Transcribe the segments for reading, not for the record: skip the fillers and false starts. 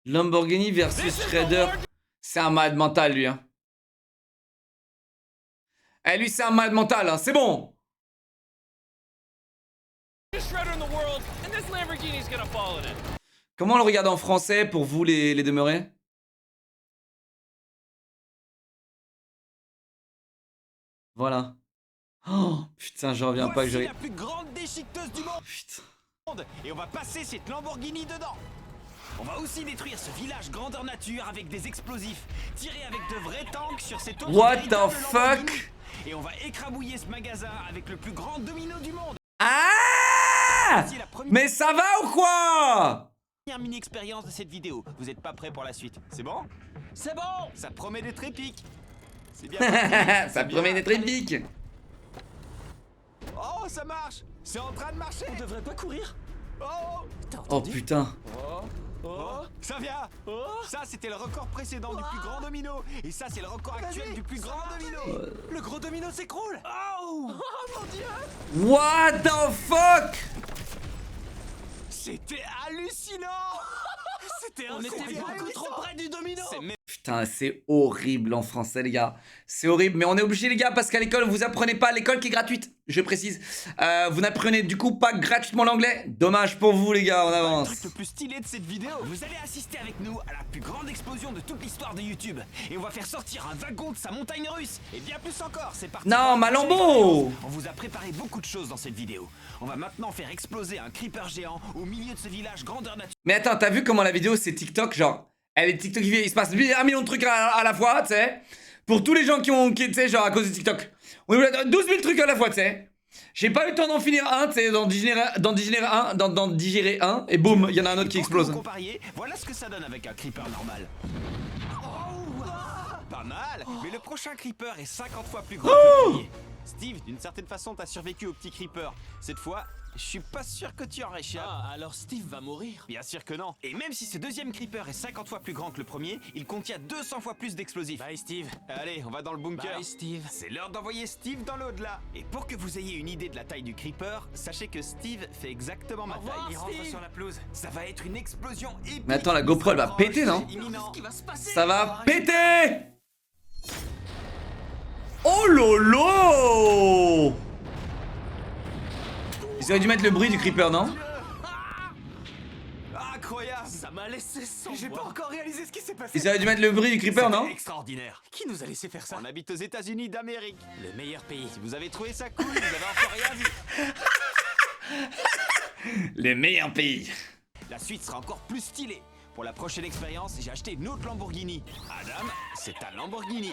Lamborghini versus Shredder. C'est un malade mental, lui. Hein. Eh, lui, c'est un malade mental. Hein. C'est bon. Comment on le regarde en français pour vous, les demeurés? Voilà. Oh, putain, j'en reviens pas que Voici la plus grande déchiqueteuse du monde. Putain. Et on va passer cette Lamborghini dedans. On va aussi détruire ce village grandeur nature avec des explosifs, tirer avec de vrais tanks sur cette autre What véritable the Lamborghini. fuck? Et on va écrabouiller ce magasin avec le plus grand domino du monde. Ah! Voici la Mais ça va ou quoi? première mini-expérience de cette vidéo. Vous êtes pas prêts pour la suite? C'est bon? C'est bon! Ça promet d'être épique. C'est bien parti. Ça promet d'être épique. Oh, ça marche! C'est en train de marcher! On devrait pas courir? Oh! Oh putain. Oh, ça vient! Ça, c'était le record précédent du plus grand domino. Et ça, c'est le record actuel du plus grand domino. Le gros domino s'écroule! Oh! Mon Dieu! What the fuck? C'était hallucinant! C'était beaucoup trop près du domino! Putain, c'est horrible en français, les gars. C'est horrible, mais on est obligé, les gars, parce qu'à l'école, vous apprenez pas, l'école qui est gratuite, je précise. Vous n'apprenez du coup pas gratuitement l'anglais. Dommage pour vous, les gars, on avance. Le truc le plus stylé de cette vidéo, vous allez assister avec nous à la plus grande explosion de toute l'histoire de YouTube. Et on va faire sortir un wagon de sa montagne russe. Et bien plus encore, c'est parti. Non, ma Lambo! On vous a préparé beaucoup de choses dans cette vidéo. On va maintenant faire exploser un creeper géant au milieu de ce village grandeur nature. Mais attends, t'as vu comment la vidéo, c'est TikTok, genre... Elle est TikTok, il se passe 1 million de trucs à la fois, tu sais. Pour tous les gens tu sais, genre à cause de TikTok. On est 12 000 trucs à la fois, tu sais. J'ai pas eu le temps d'en finir un, tu sais, d'en digérer un, et boum, il y en a un autre qui explose. Pour comparier, voilà ce que ça donne avec un creeper normal. Pas mal, mais le prochain creeper est 50 fois plus grand que le premier. Steve, d'une certaine façon, t'as survécu au petit creeper. Cette fois, je suis pas sûr que tu en réchappes. Ah, alors Steve va mourir? Bien sûr que non. Et même si ce deuxième creeper est 50 fois plus grand que le premier, il contient 200 fois plus d'explosifs. Bye Steve. Allez, on va dans le bunker. Bye Steve. C'est l'heure d'envoyer Steve dans l'au-delà. Et pour que vous ayez une idée de la taille du creeper, sachez que Steve fait exactement ma taille. Il rentre sur la pelouse. Ça va être une explosion épique. Mais attends, la GoPro, elle va péter, non? Imminent. Qu'est-ce qui va se passer? Ça va péter! Oh lolo! Ils auraient dû mettre le bruit du creeper, non? Incroyable. Ça m'a laissé sans J'ai pas voix. encore réalisé ce qui s'est passé. Ils auraient dû mettre le bruit du creeper, non? Extraordinaire. Qui nous a laissé faire ça? On habite aux États-Unis d'Amérique. Le meilleur pays. Si vous avez trouvé ça cool, vous avez encore rien vu. Les meilleurs pays. La suite sera encore plus stylée. Pour la prochaine expérience, j'ai acheté une autre Lamborghini. Adam, c'est ta Lamborghini.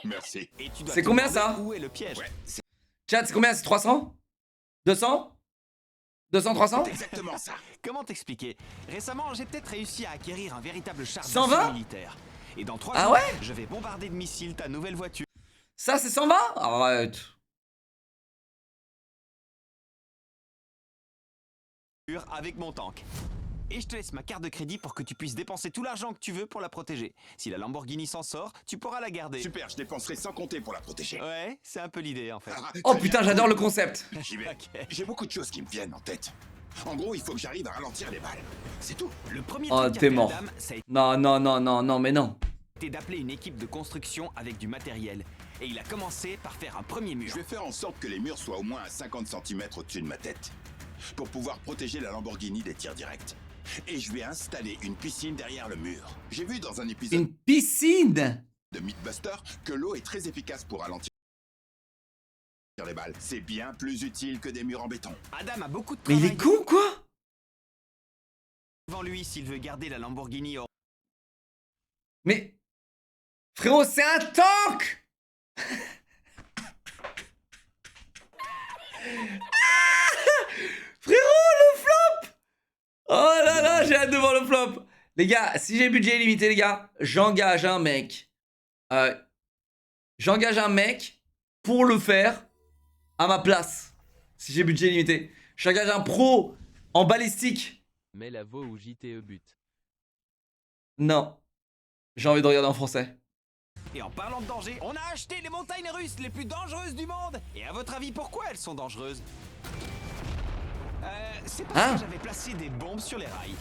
Merci. Et tu dois C'est te combien, demander ça? Où est le piège? Chat, c'est combien? C'est 300? 200? 200, 300? Exactement ça. Comment t'expliquer? Récemment, j'ai peut-être réussi à acquérir un véritable char 120? d'assaut militaire. Et dans 3 Ah jours, ouais? je vais bombarder de missiles ta nouvelle voiture Ça, c'est 120? Arrête. avec mon tank. Et je te laisse ma carte de crédit pour que tu puisses dépenser tout l'argent que tu veux pour la protéger. Si la Lamborghini s'en sort, tu pourras la garder. Super, je dépenserai sans compter pour la protéger. Ouais, c'est un peu l'idée en fait. Ah, Oh très putain, bien. j'adore le concept. J'y vais. Ok. J'ai beaucoup de choses qui me viennent en tête. En gros, il faut que j'arrive à ralentir les balles. C'est tout. Le premier Oh, truc qu'a t'es fait mort. Adam, ça a Non, non, non, non, non, mais non. été d'appeler une équipe de construction avec du matériel. Et il a commencé par faire un premier mur. Je vais faire en sorte que les murs soient au moins à 50 cm au-dessus de ma tête. Pour pouvoir protéger la Lamborghini des tirs directs. Et je vais installer une piscine derrière le mur. J'ai vu dans un épisode Une piscine? de Mythbuster que l'eau est très efficace pour ralentir les balles. C'est bien plus utile que des murs en béton. Adam a beaucoup de Mais il travail est con, quoi? devant lui s'il veut garder la Lamborghini. Mais... Frérot, c'est un tank! Frérot, le flop! Oh là là, j'ai hâte de voir le flop. Les gars, si j'ai budget illimité, les gars, j'engage un mec. J'engage un mec pour le faire à ma place. Si j'ai budget illimité. J'engage un pro en balistique. Mets la voix au JTE but. Non. J'ai envie de regarder en français. Et en parlant de danger, on a acheté les montagnes russes les plus dangereuses du monde. Et à votre avis, pourquoi elles sont dangereuses? C'est parce Hein? que j'avais placé des bombes sur les rails.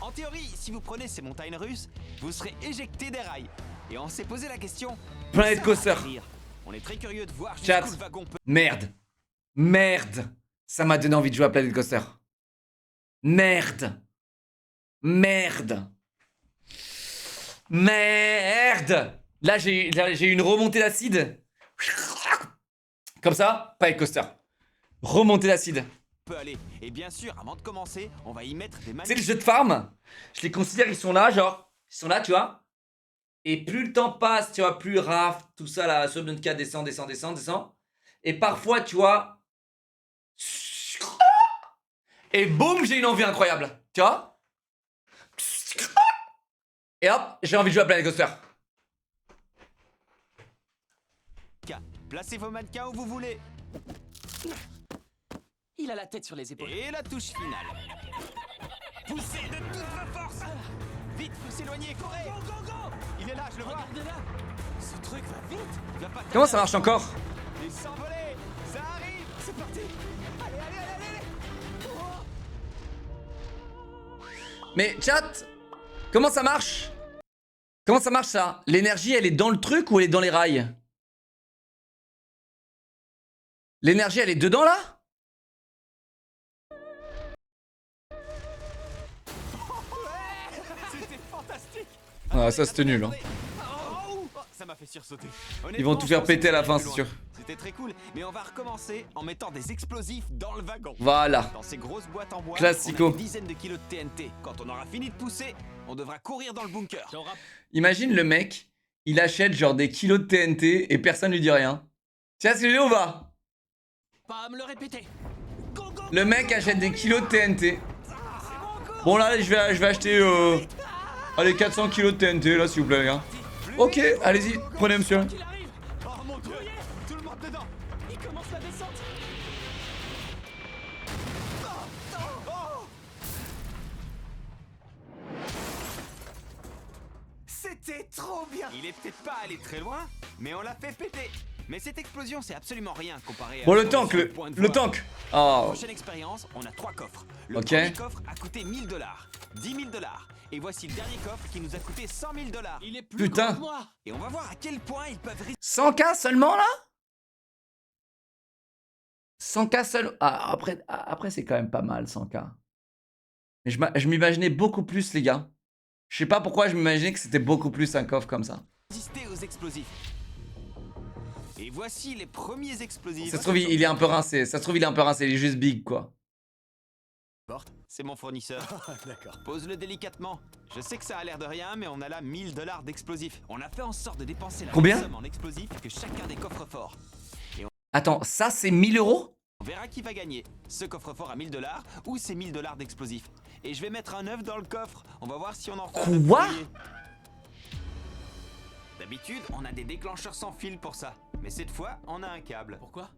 En théorie, si vous prenez ces montagnes russes, vous serez éjecté des rails. Et on s'est posé la question. Planet ça Coaster. va atterrir. On est très curieux de voir Chat. jusqu'où le wagon peut. Merde. Merde. Ça m'a donné envie de jouer à Planet Coaster. Merde. Merde. Merde. Là, j'ai une remontée d'acide. Comme ça, Planet Coaster. Remontée d'acide. Peut aller. Et bien sûr, avant de commencer, on va y mettre des Tu sais, les magnifiques. jeux de farm, je les considère, ils sont là, genre. Ils sont là, tu vois. Et plus le temps passe, tu vois, plus Raft, tout ça, là, Subnautica descend. Et parfois, tu vois. Et boum, j'ai une envie incroyable. Tu vois. Et hop, j'ai envie de jouer à Planet Coaster. Placez vos mannequins où vous voulez. Il a la tête sur les épaules. Et la touche finale. Poussez de toutes vos forces. Vite, faut s'éloigner, courez. Go, go, go. Il est là, je le vois. Regardez là. Ce truc va vite. Il va pas Comment ça marche encore? Et s'envoler. Ça arrive. C'est parti. Allez, allez, allez, allez. Oh. Mais chat, comment ça marche? Comment ça marche ça? L'énergie, elle est dans le truc ou elle est dans les rails? L'énergie, elle est dedans là? C'était fantastique. Ah, ça c'était nul. Hein. Oh, ça m'a fait sursauter. Ils vont tout faire péter à la fin, c'est sûr. C'était très cool, mais on va recommencer en mettant des explosifs dans le wagon. Voilà. Dans ces grosses boîtes en bois, Classico. on a une dizaine de kilos de TNT. Quand on aura fini de pousser, on devra courir dans le bunker. Imagine le mec, il achète genre des kilos de TNT et personne lui dit rien. Tiens, c'est lui ou pas? Pas à me le répéter. Go, go, Le mec achète des kilos de TNT. Bon là, je vais acheter allez, 400 kilos de TNT là, s'il vous plaît, les gars. Ok, allez-y, prenez monsieur. qu'il arrive. Oh mon dieu, tout le monde dedans. Il commence la descente. C'était trop bien. Il est peut-être pas allé très loin, mais on l'a fait péter. Mais cette explosion, c'est absolument rien comparé à... Bon, le son tank, point de le voie. tank. Oh. Prochaine expérience, on a 3 coffres. Le Ok. premier coffre a coûté 1000 $, 10 000 $. Et voici le dernier coffre qui nous a coûté 100 000 $. Il est plus Putain. grand que moi. Et on va voir à quel point ils peuvent risquer. 100K seulement là? 100K seul. Ah, après c'est quand même pas mal 100K. Mais je m'imaginais beaucoup plus, les gars. Je sais pas pourquoi je m'imaginais que c'était beaucoup plus un coffre comme ça. Résister aux explosifs. Et voici les premiers explosifs. Ça se trouve, il est un peu rincé. Ça se trouve, il est un peu rincé. Il est juste big, quoi. C'est mon fournisseur. D'accord. Pose-le délicatement. Je sais que ça a l'air de rien, mais on a là 1000 $ d'explosifs. On a fait en sorte de dépenser la Combien même somme en explosifs que chacun des coffres forts. Attends, ça c'est 1000 €? On verra qui va gagner. Ce coffre-fort à 1000 $ ou ces 1000 $ d'explosifs. Et je vais mettre un œuf dans le coffre. On va voir si on en fait un œuf Quoi? brouillé. D'habitude, on a des déclencheurs sans fil pour ça. Mais cette fois, on a un câble. Pourquoi?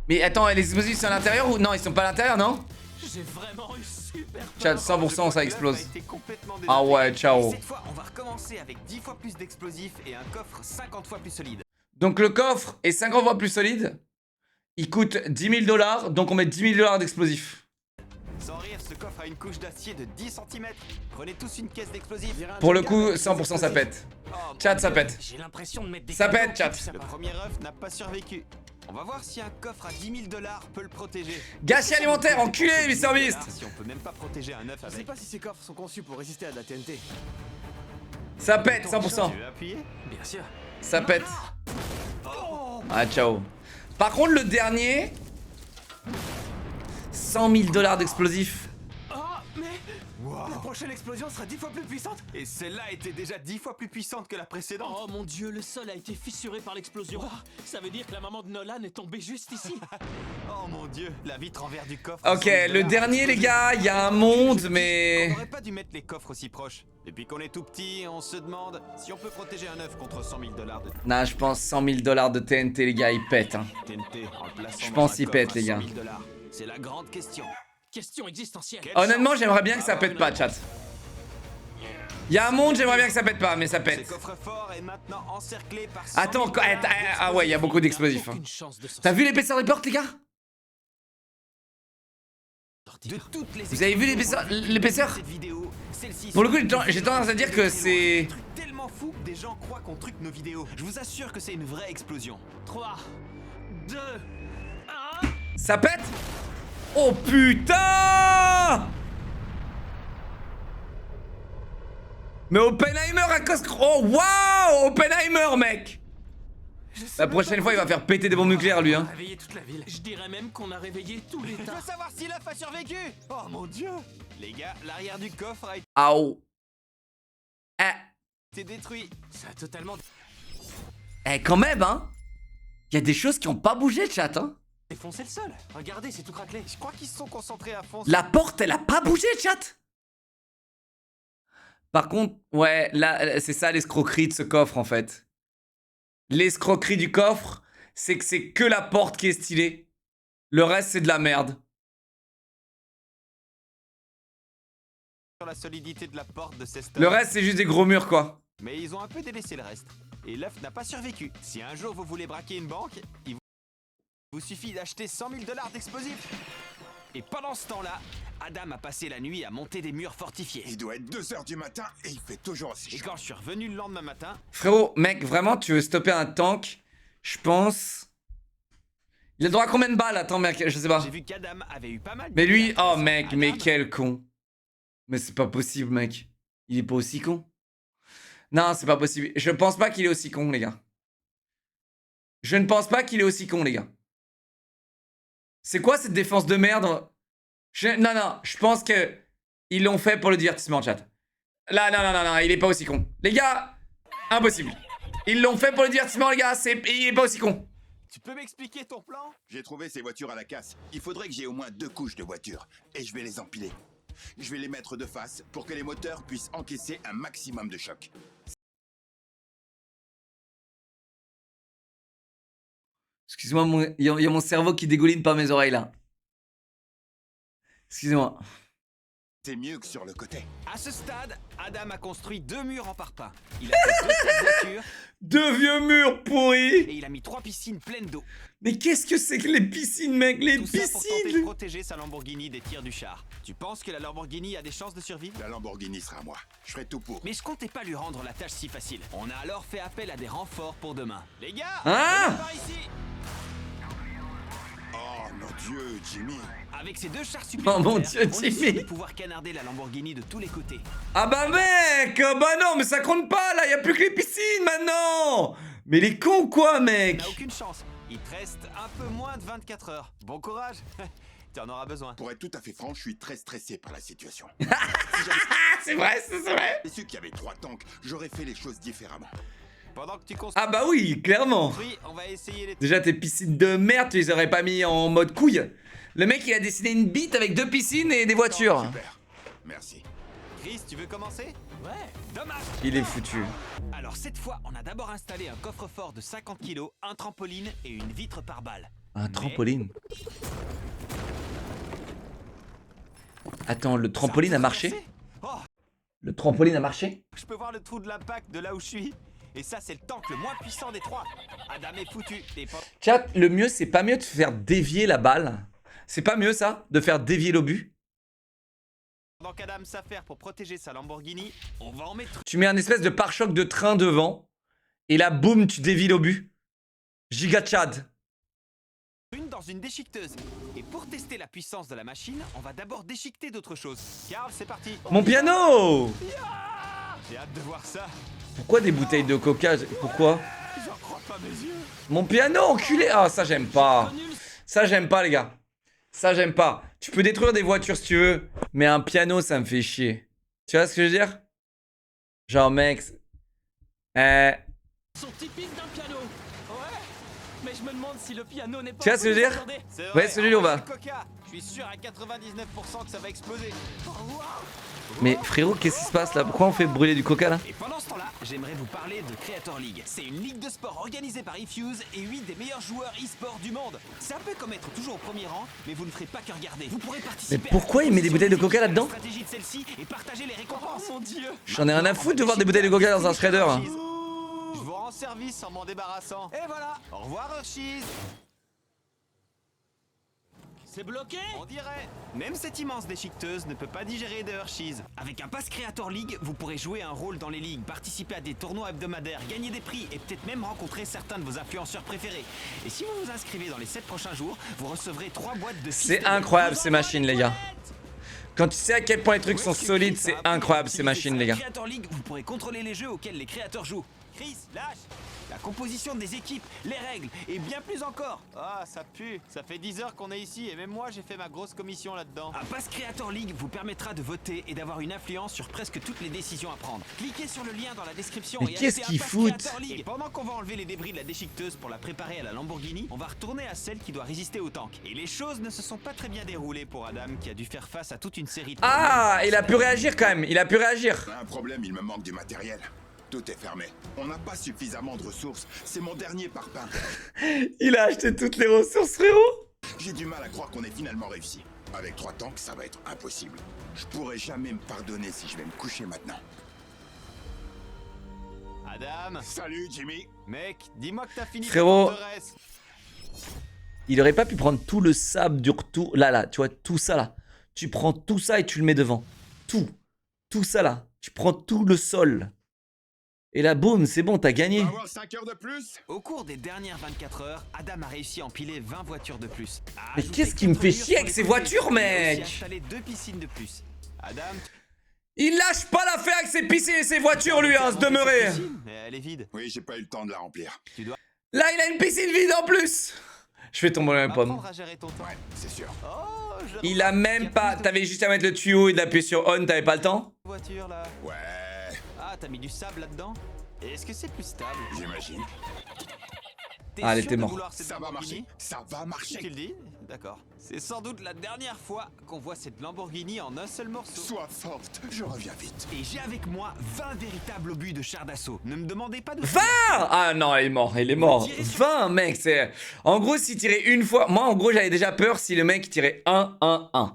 Mais attends, les explosifs sont à l'intérieur ou non? Ils sont pas à l'intérieur, non? J'ai vraiment eu super peur. Chat, Je 100% crois ça que explose. l'œuf a été complètement Ah démonté. ouais, ciao. Et cette fois, on va recommencer avec 10 fois plus d'explosifs et un coffre 50 fois plus solide. Donc le coffre est 50 fois plus solide. Il coûte 10 000 $. Donc on met 10 000 $ d'explosifs. Sans rire, ce coffre a une couche d'acier de 10 cm. Prenez tous une caisse d'explosifs. Pour le coup, 100% ça pète. Oh, mon Chat, Dieu. ça pète. J'ai l'impression de mettre des Ça cadeaux pète, chat. qui Le premier œuf n'a pas survécu. On va voir si un coffre à 10 000 $ peut le protéger. Gâchis alimentaire, enculé, Mr Beast. Si on peut même pas protéger un œuf Je sais avec. pas si ces coffres sont conçus pour résister à de la TNT. Ça pète, 100%. Tu veux appuyer? Bien sûr. Ça pète. Ah, ciao. Par contre, le dernier... 100 000 $ d'explosifs. Oh, mais La prochaine explosion sera 10 fois plus puissante. Et celle-là était déjà 10 fois plus puissante que la précédente. oh mon dieu, le sol a été fissuré par l'explosion. Ça veut dire que la maman de Nolan est tombée juste ici. Oh mon dieu, la vitre en verre du coffre. Ok, 100 000 le $. dernier, les gars, il y a un monde, On mais... n'aurait pas dû mettre les coffres aussi proches. Depuis qu'on est tout petit, on se demande si on peut protéger un œuf contre 100 000 $ de Nah, je pense 100 000 $ de TNT, les gars, ils pètent. Hein. TNT en le plaçant Je dans pense un qu'il coffre pète, à les 100 gars. 000 $. C'est la grande question. Question existentielle. Honnêtement, j'aimerais bien que ça pète pas, chat. Il y a un monde, j'aimerais bien que ça pète pas, mais ça Ce pète. coffre-fort est maintenant encerclé par 100 000 Attends, $ ah ouais, il y a beaucoup d'explosifs. Hein. Aucune chance de s'en T'as vu l'épaisseur des portes, les gars? De toutes les Vous avez vu l'épaisseur? cette vidéo, celle-ci. Pour le coup, j'ai tendance à dire que c'est... Un truc tellement fou que des gens croient qu'on truque nos vidéos. Je vous assure que c'est une vraie explosion. 3, 2, 1. Ça pète? Oh putain! Mais Oppenheimer à cause... Oh waouh! Oppenheimer, mec! La prochaine fois, il va faire péter des bombes nucléaires, lui, hein. Réveiller toute la ville. Je dirais même qu'on a réveillé tout Je l'État. veux savoir si l'œuf a survécu. Oh mon dieu. Les gars, l'arrière du coffre a Aouh. été détruit. Ça a totalement Quand même, hein. Il y a des choses qui ont pas bougé, chat, hein. défoncé le sol. Regardez, c'est tout craquelé. Je crois qu'ils se sont concentrés à fond. La porte, elle a pas bougé, chat. Par contre, ouais, là, c'est ça l'escroquerie de ce coffre, en fait. L'escroquerie du coffre, c'est que c'est que la porte qui est stylée. Le reste, c'est de la merde. Sur la solidité de la porte de ces stores. Le reste, c'est juste des gros murs, quoi. Mais ils ont un peu délaissé le reste. Et l'œuf n'a pas survécu. Si un jour vous voulez braquer une banque, il vous suffit d'acheter 100 000 $ d'explosifs. Et pendant ce temps-là, Adam a passé la nuit à monter des murs fortifiés. Il doit être 2 h du matin et il fait toujours aussi Et chaud. quand je suis revenu le lendemain matin, Frérot, mec, vraiment, tu veux stopper un tank? Je pense... Il a le droit à combien de balles? Attends, mec, je sais pas. j'ai vu qu'Adam avait eu pas mal de Mais lui, billes oh intéressantes. mec, mais Adam, quel con. Mais c'est pas possible, mec. Il est pas aussi con. Non, c'est pas possible. Je pense pas qu'il est aussi con, les gars. Je ne pense pas qu'il est aussi con, les gars. C'est quoi cette défense de merde? Non, je pense que ils l'ont fait pour le divertissement, chat. Là, non, il est pas aussi con. Les gars, impossible. Ils l'ont fait pour le divertissement, les gars. Il est pas aussi con. Tu peux m'expliquer ton plan? J'ai trouvé ces voitures à la casse. Il faudrait que j'ai au moins 2 couches de voitures. Et je vais les empiler. Je vais les mettre de face pour que les moteurs puissent encaisser un maximum de choc. Excuse-moi, il y a mon cerveau qui dégouline par mes oreilles, là. Excusez-moi. C'est mieux que sur le côté. À ce stade, Adam a construit 2 murs en parpaing. Il a fait 2 sets de voitures Deux vieux murs pourris. et il a mis 3 piscines pleines d'eau. Mais qu'est-ce que c'est que les piscines, mec? Les Tout ça pour tenter de piscines! protéger sa Lamborghini des tirs du char. Tu penses que la Lamborghini a des chances de survivre? La Lamborghini sera à moi. Je ferai tout pour. Mais je comptais pas lui rendre la tâche si facile. On a alors fait appel à des renforts pour demain. Les gars, Hein? venez par ici. Oh mon Dieu, Jimmy. Avec ces 2 chars Oh supplémentaires, mon Dieu, on est sûr Jimmy. de pouvoir canarder la Lamborghini de tous les côtés. Ah bah mec! Bah non, mais ça compte pas, là! Y a plus que les piscines, maintenant! Mais les cons, quoi, mec? T'as aucune chance. Il te reste un peu moins de 24 heures. Bon courage. Tu en auras besoin. Pour être tout à fait franc, je suis très stressé par la situation. Ah, c'est vrai, c'est vrai! Et ceux qui avaient 3 tanks, j'aurais fait les choses différemment. Pendant que tu construis, Ah bah oui, clairement! on va essayer les... Déjà, tes piscines de merde, tu les aurais pas mis en mode couille. Le mec, il a dessiné une bite avec 2 piscines et des voitures. Super. Merci. Chris, tu veux commencer? Ouais. Dommage. Il est foutu. Alors cette fois, on a d'abord installé un coffre-fort de 50 kg, un trampoline et une vitre par balle. Un trampoline. Attends, le trampoline a marché? Oh, Le trampoline a marché? je peux voir le trou de l'impact de là où je suis. Et ça, c'est le tank le moins puissant des 3. Adam est foutu. Et Chat, le mieux, c'est pas mieux de faire dévier la balle. C'est pas mieux, ça? De faire dévier l'obus? pendant qu'Adam s'affaire pour protéger sa Lamborghini, on va en mettre Tu mets un espèce de pare-choc de train devant. Et là, boum, tu dévies l'obus. Giga Chad. une dans une déchiqueteuse. Et pour tester la puissance de la machine, on va d'abord déchiqueter d'autres choses. Carl, c'est parti. Mon piano! J'ai hâte de voir ça. Pourquoi des bouteilles de coca? Pourquoi? J'en crois pas mes yeux. Mon piano, enculé! Ah, ça, j'aime pas. Ça, j'aime pas, les gars. Ça, j'aime pas. Tu peux détruire des voitures si tu veux. Mais un piano, ça me fait chier. Tu vois ce que je veux dire? Genre, mec... Sont typiques d'un piano. Ouais. Mais je me demande si le piano n'est pas. Tu vois ce que je veux dire? Attendez. C'est Ouais, vrai, celui-là, on va. envoie le Coca. Je suis sûr à 99% que ça va exploser. Mais frérot, qu'est-ce qui se passe là? Pourquoi on fait brûler du coca là? Et pendant ce temps-là, j'aimerais vous parler de Creator League. C'est une ligue de sport organisée par eFuse et 8 des meilleurs joueurs e-sport du monde. C'est un peu comme être toujours au premier rang, mais vous ne ferez pas que regarder. Vous pourrez participer. Mais pourquoi il met des bouteilles de coca là-dedans? Stratégie de celle-ci et partager les récompenses. Oh mon dieu. J'en ai rien à foutre de voir des bouteilles de coca dans un shredder. Je vous rends service en m'en débarrassant. Et voilà. Au revoir Hershey's. C'est bloqué? On dirait. Même cette immense déchiqueteuse ne peut pas digérer de Hershey's. Avec un Pass Creator League, vous pourrez jouer un rôle dans les ligues, participer à des tournois hebdomadaires, gagner des prix et peut-être même rencontrer certains de vos influenceurs préférés. Et si vous vous inscrivez dans les 7 prochains jours, vous recevrez 3 boîtes de C'est fiches incroyable de- ces machines, les gars. Quand tu sais à quel point les trucs sont solides, c'est incroyable ces machines, les gars. Creator League, vous pourrez contrôler les jeux auxquels les créateurs jouent. Chris, lâche! La composition des équipes, les règles et bien plus encore. Ah, ça pue. Ça fait 10 heures qu'on est ici et même moi j'ai fait ma grosse commission là-dedans. Un Pass Creator League vous permettra de voter et d'avoir une influence sur presque toutes les décisions à prendre. Cliquez sur le lien dans la description Mais et qu'est-ce achetez un qu'ils Pass foutent? Creator League. Et pendant qu'on va enlever les débris de la déchiqueteuse pour la préparer à la Lamborghini, on va retourner à celle qui doit résister au tank. Et les choses ne se sont pas très bien déroulées pour Adam qui a dû faire face à toute une série de Ah, il a pu réagir quand même. Il a pu réagir. Un problème, il me manque du matériel. Tout est fermé. On n'a pas suffisamment de ressources. C'est mon dernier parpaing. Il a acheté toutes les ressources, frérot. J'ai du mal à croire qu'on ait finalement réussi. Avec 3 tanks, ça va être impossible. Je pourrais jamais me pardonner si je vais me coucher maintenant. Adam, Salut, Jimmy. mec, dis-moi que t'as fini Frérot. ta forteresse. Il aurait pas pu prendre tout le sable du retour. Là, tu vois, tout ça là. Tu prends tout ça et tu le mets devant. Tout. Tout ça là. Tu prends tout le sol. Et là, boum, c'est bon, t'as On gagné. va avoir 5 heures de plus. Au cours des dernières 24 heures, Adam a réussi à empiler 20 voitures de plus. À Mais ajouter qu'est-ce qui me 4 fait murs chier sur avec les ces côtés. voitures, Il a mec? aussi installé 2 piscines de plus. Adam, Il lâche pas l'affaire avec ses piscines et ses voitures, lui, hein, se demeurer. cette piscine, mais elle est vide. Oui, j'ai pas eu le temps de la remplir. Là, il a une piscine vide en plus. Je vais tomber dans les pommes. Apprendre à gérer ton temps. Ouais, c'est sûr. Oh, je Il a remarque même qu'il y pas. plus de T'avais juste à mettre le tuyau et d'appuyer sur on, t'avais pas le temps? voitures là. Ouais, Ah, t'as mis du sable là-dedans. Et est-ce que c'est plus stable? j'imagine. T'es Ah, elle sûr était de morte. vouloir cette Ça va Lamborghini? marcher. Ça va Tu marcher. le dis? D'accord. C'est sans doute la dernière fois qu'on voit cette Lamborghini en un seul morceau. Sois forte, je reviens vite. Et j'ai avec moi 20 véritables obus de char d'assaut. Ne me demandez pas de... 20! Ah non, il est mort, il est mort. 20, mec, c'est... En gros, s'il tirait une fois... Moi, en gros, j'avais déjà peur si le mec tirait 1, 1, 1.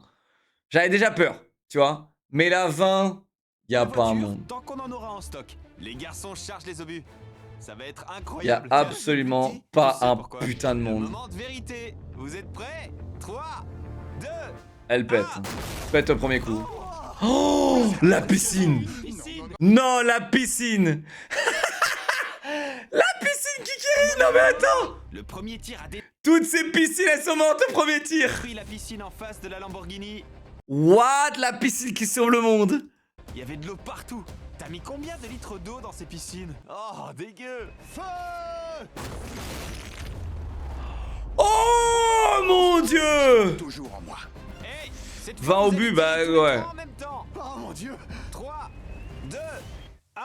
J'avais déjà peur, tu vois. Mais là, 20, y a pas un voiture, monde. Tant qu'on en aura en stock. Les garçons chargent les obus. Ça va être Y a incroyable. absolument Tu pas sais un pourquoi. putain de Le monde. moment de vérité. Vous êtes prêts? 3, 2... Elle pète. Pète au premier coup. Oh, la piscine. Piscine. Non, la piscine. La piscine, Kiki. Non mais attends. Le premier tir a Toutes ces piscines, elles sont mortes au premier tir. détruit la piscine en face de la Lamborghini. What? La piscine qui sauve le monde. Il y avait de l'eau partout. T'as mis combien de litres d'eau dans ces piscines? Oh, dégueu. Feu! Oh mon dieu. Toujours en moi. Hey, cette 20 fois, vous obus, allez bah, tirer tous les ouais. trois en même temps. Oh mon dieu. 3, 2, 1.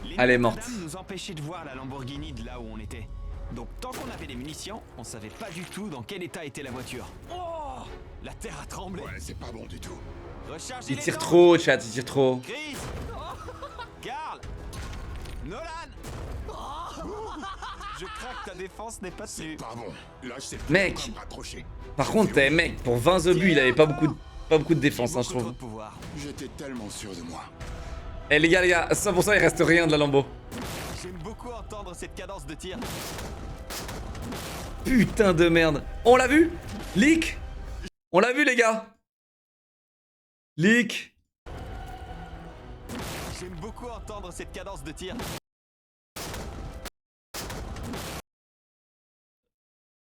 Les Elle est murs morte. d'Adam nous empêchaient de voir la Lamborghini de là où on était. Donc tant qu'on avait des munitions, on savait pas du tout dans quel état était la voiture. Oh, la terre a tremblé. Ouais, c'est pas bon du tout. Rechargez Il les tire tanks. trop, chat, il tire trop. Chris, Karl, Nolan. Je crains que ta défense n'est pas dessus. Pas bon. Là, je sais plus Mec. comment me raccrocher. Par contre, mec, pour 20 obus, il avait pas beaucoup de défense, hein, je Beaucoup trop trouve. de pouvoir. J'étais tellement sûr de moi. Eh les gars, 100% il reste rien de la Lambo. J'aime beaucoup entendre cette cadence de tir. Putain de merde. On l'a vu? Leak? On l'a vu les gars? Leak? J'aime beaucoup entendre cette cadence de tir.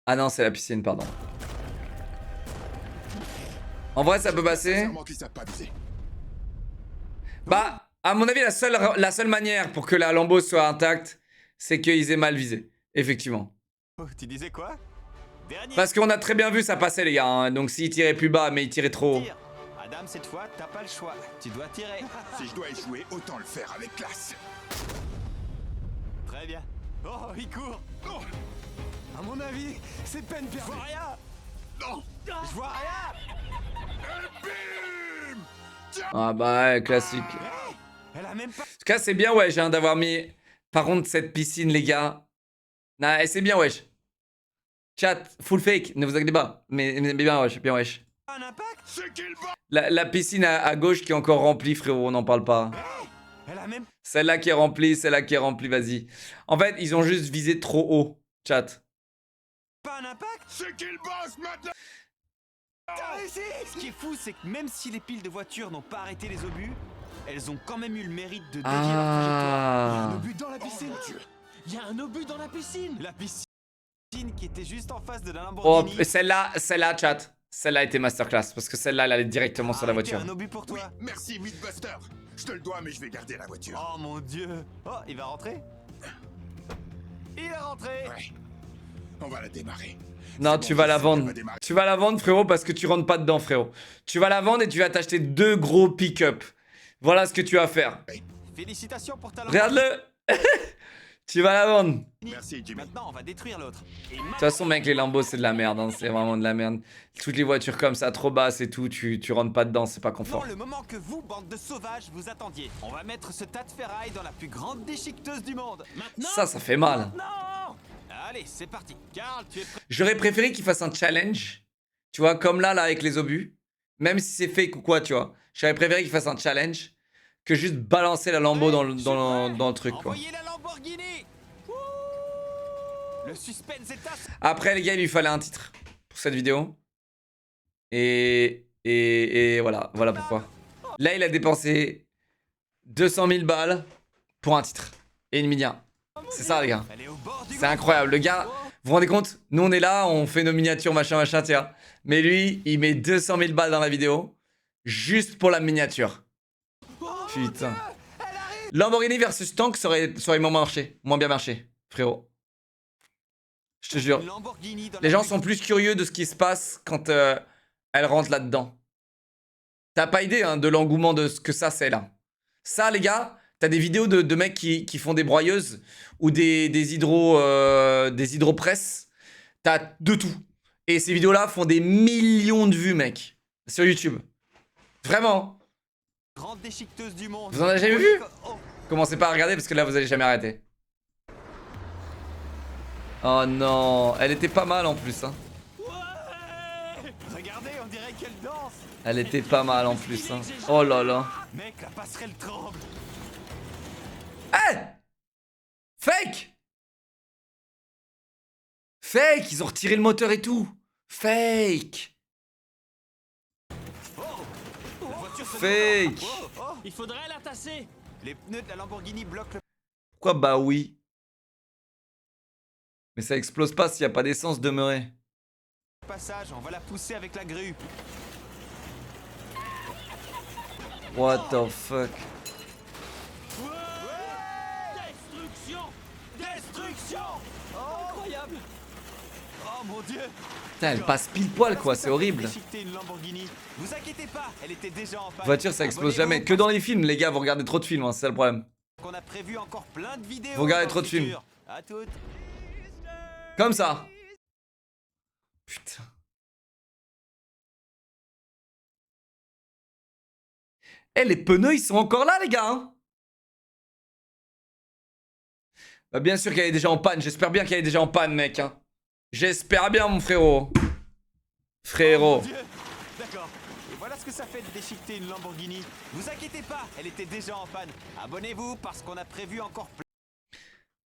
Ah non, c'est la piscine, pardon. En vrai, ça peut passer. Sincèrement qu'ils savent pas viser. Bah, à mon avis, la seule manière pour que la Lambo soit intacte, c'est qu'ils aient mal visé. Effectivement. Oh, tu disais quoi? Dernier Parce qu'on a très bien vu ça passer, les gars. hein. Donc s'ils tiraient plus bas, mais ils tiraient trop haut. tir. Adam, cette fois, t'as pas le choix. Tu dois tirer. Si je dois échouer, autant le faire avec classe. Très bien. Oh, il court. Oh, À mon avis, c'est peine Je perdue. vois rien. non. Je vois rien. Bim. Ah bah, ouais, classique. Hey, elle a même pas... En tout cas, c'est bien, wesh, hein, d'avoir mis... Par contre, cette piscine, les gars... Nah, c'est bien, wesh. Chat, full fake, ne vous inquiétez pas. Mais bien, wesh, bien, wesh. un impact. C'est qu'il bat. La piscine à gauche qui est encore remplie, frérot, on n'en parle pas. Elle a même Celle-là qui est remplie, celle-là qui est remplie, vas-y. En fait, ils ont juste visé trop haut, chat. pas un impact. C'est qui le boss maintenant? T'as réussi! Ce qui est fou, c'est que même si les piles de voitures n'ont pas arrêté les obus, elles ont quand même eu le mérite de dévier leur trajectoire. Ah. Le but dans la piscine! Il y a un obus dans la piscine. La piscine qui était juste en face de la Oh, Lamborghini. celle-là, chat. Celle-là était masterclass parce que celle-là, elle allait directement sur la voiture. Un obus pour Oui, toi. merci, Mythbuster. Je te le dois, mais je vais garder la voiture. Oh mon dieu! Oh, il va rentrer? Il est rentré! Ouais. On va la démarrer. Non, C'est tu bon, vas je la sais qu'elle vendre. va démarrer. Tu vas la vendre, frérot, parce que tu rentres pas dedans, frérot. Tu vas la vendre et tu vas t'acheter 2 gros pick-up. Voilà ce que tu vas faire. Félicitations pour ta Regarde-le. Tu vas la vendre. De Merci, Jimmy. Maintenant, on va détruire l'autre. Et toute façon, mec, les Lambo, c'est de la merde. Hein. C'est vraiment de la merde. Toutes les voitures comme ça, trop basses et tout, tu rentres pas dedans, c'est pas maintenant, confort. le moment que vous, bande de sauvages, vous attendiez. On va mettre ce tas de ferraille dans la plus grande déchiqueteuse du monde. Maintenant. Ça fait mal. Non! Allez, c'est parti. Carl, tu es prêt? J'aurais préféré qu'il fasse un challenge. Tu vois, comme là, avec les obus. Même si c'est fake ou quoi, tu vois. J'aurais préféré qu'il fasse un challenge que juste balancer la Lambo dans le truc, quoi. Envoyez la Lamborghini! Le suspense est à... Après, les gars, il lui fallait un titre pour cette vidéo. Et voilà, voilà pourquoi. Là, il a dépensé 200 000 balles pour un titre et une miniature. C'est ça, les gars. Elle est au bord du C'est incroyable. Le gars, vous vous rendez compte? Nous, on est là, on fait nos miniatures, machin, machin, tiens. Mais lui, il met 200 000 balles dans la vidéo juste pour la miniature. Putain. Lamborghini versus Tank, ça aurait moins bien marché, frérot. Je te jure. Une Lamborghini dans Les la gens plus- sont plus curieux de ce qui se passe quand elle rentre là-dedans. T'as pas idée hein, de l'engouement de ce que ça c'est là. Ça les gars, t'as des vidéos de mecs qui font des broyeuses ou des hydropresses. T'as de tout. Et ces vidéos-là font des millions de vues, mec. Sur YouTube. Vraiment. grande déchiqueteuse du monde. Vous en avez jamais vu? Oh, Commencez pas à regarder parce que là vous allez jamais arrêter. Oh non, elle était pas mal en plus. Hein. regardez, on dirait qu'elle danse. Elle était pas mal en plus. Hein. Oh là là. Mec, la passerelle tremble. Eh! Fake! Fake! Ils ont retiré le moteur et tout. Fake! La voiture se Fake! détend. Oh, oh. Il faudrait la tasser. Les pneus de la Lamborghini bloquent le Pourquoi bah oui? Mais ça explose pas s'il y a pas d'essence demeurée. passage. On va la pousser avec la grue. What the fuck? Destruction. Destruction. Incroyable. Oh mon dieu. Putain, elle passe pile poil quoi, c'est horrible. Déchiqueter une Lamborghini. Vous inquiétez pas, elle était déjà en panne. Voiture ça explose jamais. Que dans les films les gars, vous regardez trop de films, hein, c'est ça le problème. On a prévu encore plein de vidéos. Vous regardez dans trop le de films. futur. À toutes. Comme ça. Putain. Eh, les pneus, ils sont encore là, les gars. Hein. Bah, bien sûr qu'elle est déjà en panne. J'espère bien qu'elle est déjà en panne, mec. Hein. J'espère bien, mon frérot. Frérot. Oh, mon Dieu. D'accord. Et voilà ce que ça fait de déchiqueter une Lamborghini. Vous inquiétez pas, elle était déjà en panne. Abonnez-vous parce qu'on a prévu encore plein.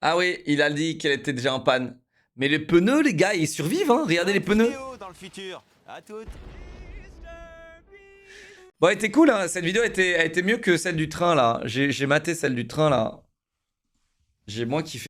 Ah oui, il a dit qu'elle était déjà en panne. Mais les pneus, les gars, ils survivent. Hein. Regardez les pneus. Vidéos dans le futur. À toutes. Bon, elle était cool. Hein. Cette vidéo elle était mieux que celle du train, là. J'ai maté celle du train, là. J'ai moins kiffé.